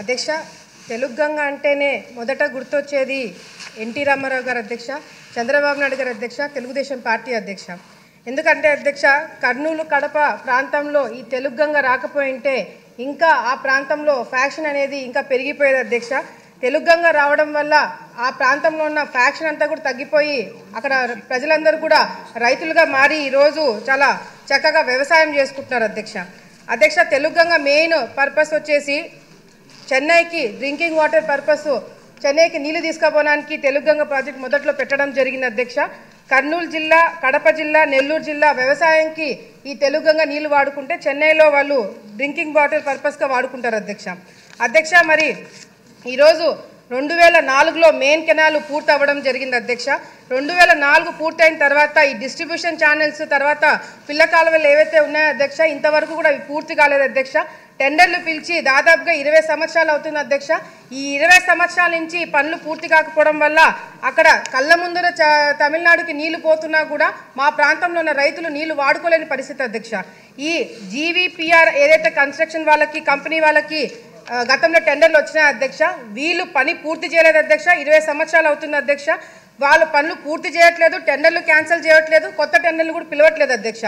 అధ్యక్ష తెలుగుగంగ అంటేనే మొదట గుర్తొచ్చేది ఎన్టీ రామారావు గారు అధ్యక్ష, చంద్రబాబు నాయుడు గారు అధ్యక్ష, తెలుగుదేశం పార్టీ అధ్యక్ష. ఎందుకంటే అధ్యక్ష కర్నూలు కడప ప్రాంతంలో ఈ తెలుగుగంగ రాకపోయింటే ఇంకా ఆ ప్రాంతంలో ఫ్యాక్షన్ అనేది ఇంకా పెరిగిపోయేది అధ్యక్ష. తెలుగుగంగ రావడం వల్ల ఆ ప్రాంతంలో ఉన్న ఫ్యాక్షన్ అంతా కూడా తగ్గిపోయి అక్కడ ప్రజలందరూ కూడా రైతులుగా మారి ఈరోజు చాలా చక్కగా వ్యవసాయం చేసుకుంటున్నారు అధ్యక్ష. అధ్యక్ష తెలుగుగంగ మెయిన్ పర్పస్ వచ్చేసి చెన్నైకి డ్రింకింగ్ వాటర్ పర్పస్, చెన్నైకి నీళ్లు తీసుకుపోవడానికి తెలుగుగంగ ప్రాజెక్ట్ మొదట్లో పెట్టడం జరిగింది అధ్యక్ష. కర్నూలు జిల్లా, కడప జిల్లా, నెల్లూరు జిల్లా వ్యవసాయంకి ఈ తెలుగుగంగ నీళ్లు వాడుకుంటే చెన్నైలో వాళ్ళు డ్రింకింగ్ వాటర్ పర్పస్గా వాడుకుంటారు అధ్యక్ష. అధ్యక్ష మరి ఈరోజు 2004లో మెయిన్ కెనాల్ పూర్తి అవ్వడం జరిగింది అధ్యక్ష. 2004 పూర్తయిన తర్వాత ఈ డిస్ట్రిబ్యూషన్ ఛానల్స్ తర్వాత పిల్ల కాలువలు ఏవైతే ఉన్నాయో అధ్యక్ష ఇంతవరకు కూడా అవి పూర్తి కాలేదు అధ్యక్ష. టెండర్లు పిలిచి దాదాపుగా 20 సంవత్సరాలు అవుతుంది అధ్యక్ష. ఈ 20 సంవత్సరాల నుంచి పనులు పూర్తి కాకపోవడం వల్ల అక్కడ కళ్ళ ముందర తమిళనాడుకి నీళ్లు పోతున్నా కూడా మా ప్రాంతంలో ఉన్న రైతులు నీళ్లు వాడుకోలేని పరిస్థితి అధ్యక్ష. ఈ జీవీపీఆర్ ఏదైతే కన్స్ట్రక్షన్ వాళ్ళకి కంపెనీ వాళ్ళకి గతంలో టెండర్లు వచ్చినాయి అధ్యక్ష, వీళ్ళు పని పూర్తి చేయలేదు అధ్యక్ష. 20 సంవత్సరాలు అవుతుంది అధ్యక్ష, వాళ్ళు పనులు పూర్తి చేయట్లేదు, టెండర్లు క్యాన్సిల్ చేయట్లేదు, కొత్త టెండర్లు కూడా పిలవట్లేదు అధ్యక్ష.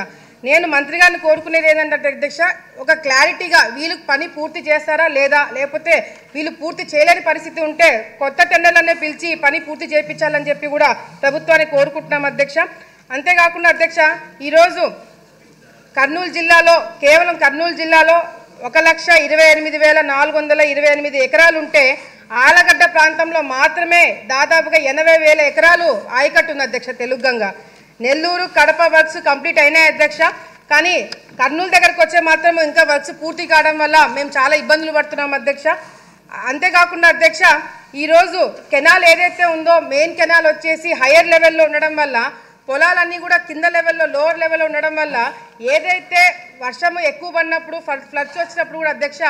నేను మంత్రి గారిని కోరుకునేది ఏంటంటే అధ్యక్ష ఒక క్లారిటీగా వీళ్ళు పని పూర్తి చేస్తారా లేదా, లేకపోతే వీళ్ళు పూర్తి చేయలేని పరిస్థితి ఉంటే కొత్త టెండర్లనే పిలిచి పని పూర్తి చేయించాలని చెప్పి కూడా ప్రభుత్వాన్ని కోరుకుంటున్నాం అధ్యక్ష. అంతేకాకుండా అధ్యక్ష ఈరోజు కర్నూలు జిల్లాలో కేవలం కర్నూలు జిల్లాలో 1,28,428 ఎకరాలు ఉంటే ఆలగడ్డ ప్రాంతంలో మాత్రమే దాదాపుగా 80,000 ఎకరాలు ఆయకట్టు ఉంది అధ్యక్ష తెలుగుగంగ. నెల్లూరు కడప వర్క్స్ కంప్లీట్ అయినాయి అధ్యక్ష, కానీ కర్నూలు దగ్గరకు వచ్చే మాత్రం ఇంకా వర్క్స్ పూర్తి కావడం వల్ల మేము చాలా ఇబ్బందులు పడుతున్నాం అధ్యక్ష. అంతేకాకుండా అధ్యక్ష ఈరోజు కెనాల్ ఏదైతే ఉందో మెయిన్ కెనాల్ వచ్చేసి హయ్యర్ లెవెల్లో ఉండడం వల్ల పొలాలన్నీ కూడా కింద లెవెల్లో లోవర్ లెవెల్లో ఉండడం వల్ల ఏదైతే వర్షము ఎక్కువ పడినప్పుడు ఫ్లడ్స్ వచ్చినప్పుడు కూడా అధ్యక్ష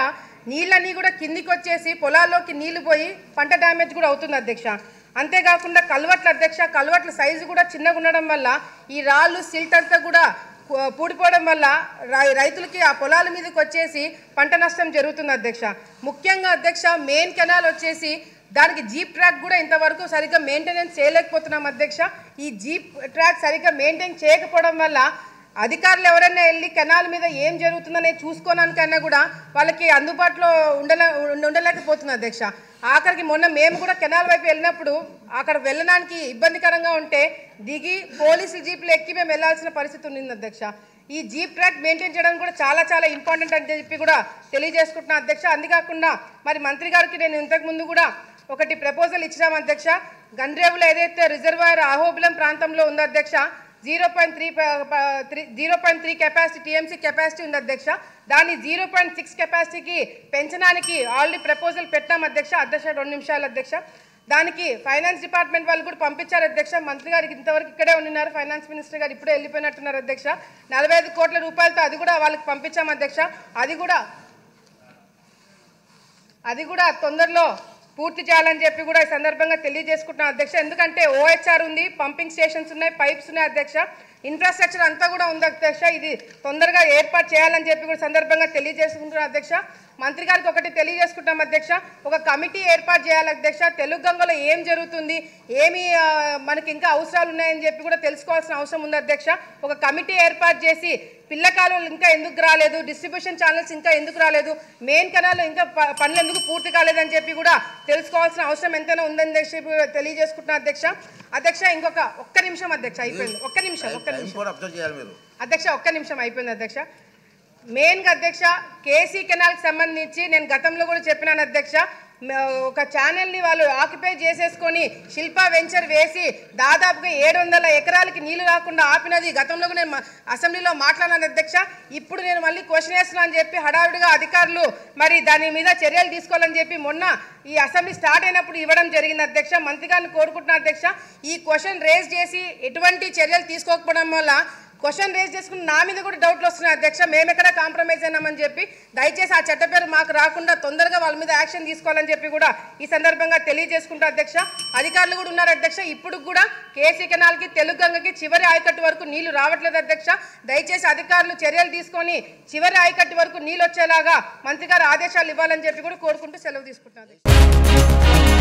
నీళ్ళన్నీ కూడా కిందికి వచ్చేసి పొలాల్లోకి నీళ్లు పోయి పంట డ్యామేజ్ కూడా అవుతుంది అధ్యక్ష. అంతేకాకుండా కల్వట్లు అధ్యక్ష, కల్వట్ల సైజు కూడా చిన్నగా ఉండడం వల్ల ఈ రాళ్ళు సిల్ట్ అంతా కూడా పూడిపోవడం వల్ల రైతులకి ఆ పొలాల మీదకి వచ్చేసి పంట నష్టం జరుగుతుంది అధ్యక్ష. ముఖ్యంగా అధ్యక్ష మెయిన్ కెనాల్ వచ్చేసి దానికి జీప్ ట్రాక్ కూడా ఇంతవరకు సరిగ్గా మెయింటెనెన్స్ చేయలేకపోతున్నాం అధ్యక్ష. ఈ జీప్ ట్రాక్ సరిగ్గా మెయింటైన్ చేయకపోవడం వల్ల అధికారులు ఎవరైనా వెళ్ళి కెనాల్ మీద ఏం జరుగుతుందనే చూసుకోవడానికైనా కూడా వాళ్ళకి అందుబాటులో ఉండలేకపోతుంది అధ్యక్ష. ఆఖరికి మొన్న మేము కూడా కెనాల్ వైపు వెళ్ళినప్పుడు అక్కడ వెళ్ళడానికి ఇబ్బందికరంగా ఉంటే దిగి పోలీసులు జీప్లు ఎక్కి మేము వెళ్ళాల్సిన పరిస్థితి ఉంది అధ్యక్ష. ఈ జీప్ ట్రాక్ మెయింటైన్ చేయడం కూడా చాలా చాలా ఇంపార్టెంట్ అని చెప్పి కూడా తెలియజేసుకుంటున్నాను అధ్యక్ష. అంతేకాకుండా మరి మంత్రి గారికి నేను ఇంతకుముందు కూడా ఒకటి ప్రపోజల్ ఇచ్చినాం అధ్యక్ష. గండ్రేవులో ఏదైతే రిజర్వాయర్ అహోబిలం ప్రాంతంలో ఉందో అధ్యక్ష 0.3 కెపాసిటీ టీఎంసీ కెపాసిటీ ఉంది అధ్యక్ష. దాన్ని 0.6 కెపాసిటీకి పెంచడానికి ఆల్రెడీ ప్రపోజల్ పెట్టాం అధ్యక్ష. 2 నిమిషాలు అధ్యక్ష. దానికి ఫైనాన్స్ డిపార్ట్మెంట్ వాళ్ళు కూడా పంపించారు అధ్యక్ష. మంత్రి గారికి ఇంతవరకు ఇక్కడే ఉన్నారు, ఫైనాన్స్ మినిస్టర్ గారు ఇప్పుడే వెళ్ళిపోయినట్టున్నారు అధ్యక్ష. 45 కోట్ల రూపాయలతో అది కూడా వాళ్ళకి పంపించాం అధ్యక్ష. అది కూడా తొందరలో పూర్తి చేయాలని చెప్పి కూడా ఈ సందర్భంగా తెలియజేసుకుంటున్నాం అధ్యక్ష. ఎందుకంటే ఓహెచ్ఆర్ ఉంది, పంపింగ్ స్టేషన్స్ ఉన్నాయి, పైప్స్ ఉన్నాయి అధ్యక్ష, ఇన్ఫ్రాస్ట్రక్చర్ అంతా కూడా ఉంది అధ్యక్ష. ఇది తొందరగా ఏర్పాటు చేయాలని చెప్పి కూడా సందర్భంగా తెలియజేసుకుంటున్నాం అధ్యక్ష. మంత్రి గారికి ఒకటి తెలియజేసుకుంటాం అధ్యక్ష, ఒక కమిటీ ఏర్పాటు చేయాలి అధ్యక్ష. తెలుగుగంగలో ఏం జరుగుతుంది, ఏమి మనకి ఇంకా అవసరాలు ఉన్నాయని చెప్పి కూడా తెలుసుకోవాల్సిన అవసరం ఉంది అధ్యక్ష. ఒక కమిటీ ఏర్పాటు చేసి పిల్ల కాలువలు ఇంకా ఎందుకు రాలేదు, డిస్ట్రిబ్యూషన్ ఛానల్స్ ఇంకా ఎందుకు రాలేదు, మెయిన్ కెనాల్ ఇంకా పనులు ఎందుకు పూర్తి కాలేదని చెప్పి కూడా తెలుసుకోవాల్సిన అవసరం ఎంతైనా ఉందని తెలియజేసుకుంటున్నా అధ్యక్ష. అధ్యక్ష ఒక్క నిమిషం అధ్యక్ష, అయిపోయింది. ఒక్క నిమిషం అధ్యక్ష, ఒక్క నిమిషం అయిపోయింది అధ్యక్ష. మెయిన్గా అధ్యక్ష కేసీ కెనాల్కి సంబంధించి నేను గతంలో కూడా చెప్పినాను అధ్యక్ష. ఒక ఛానల్ని వాళ్ళు ఆక్యుపై చేసేసుకొని శిల్పా వెంచర్ వేసి దాదాపుగా 700 ఎకరాలకి నీళ్లు రాకుండా ఆపినది గతంలో నేను అసెంబ్లీలో మాట్లాడాను అధ్యక్ష. ఇప్పుడు నేను మళ్ళీ క్వశ్చన్ వేస్తున్నా అని చెప్పి హడావిడిగా అధికారులు మరి దాని మీద చర్యలు తీసుకోవాలని చెప్పి మొన్న ఈ అసెంబ్లీ స్టార్ట్ అయినప్పుడు ఇవ్వడం జరిగింది అధ్యక్ష. మంత్రి గారిని కోరుకుంటున్నా అధ్యక్ష, ఈ క్వశ్చన్ రేజ్ చేసి ఎటువంటి చర్యలు తీసుకోకపోవడం వల్ల క్వశ్చన్ రేజ్ చేసుకుని నా మీద కూడా డౌట్లు వస్తున్నాయి అధ్యక్ష. మేము ఎక్కడ కాంప్రమైజ్ అయినామని చెప్పి దయచేసి ఆ చట్ట పేరు మాకు రాకుండా తొందరగా వాళ్ళ మీద యాక్షన్ తీసుకోవాలని చెప్పి కూడా ఈ సందర్భంగా తెలియజేసుకుంటా అధ్యక్ష. అధికారులు కూడా ఉన్నారు అధ్యక్ష. ఇప్పుడు కూడా కేసీ కెనాల్కి తెలుగు గంగకి చివరి ఆయకట్టు వరకు నీళ్లు రావట్లేదు అధ్యక్ష. దయచేసి అధికారులు చర్యలు తీసుకొని చివరి ఆయకట్టు వరకు నీళ్ళు వచ్చేలాగా మంత్రి గారు ఆదేశాలు ఇవ్వాలని చెప్పి కూడా కోరుకుంటూ సెలవు తీసుకుంటున్నాను అధ్యక్ష.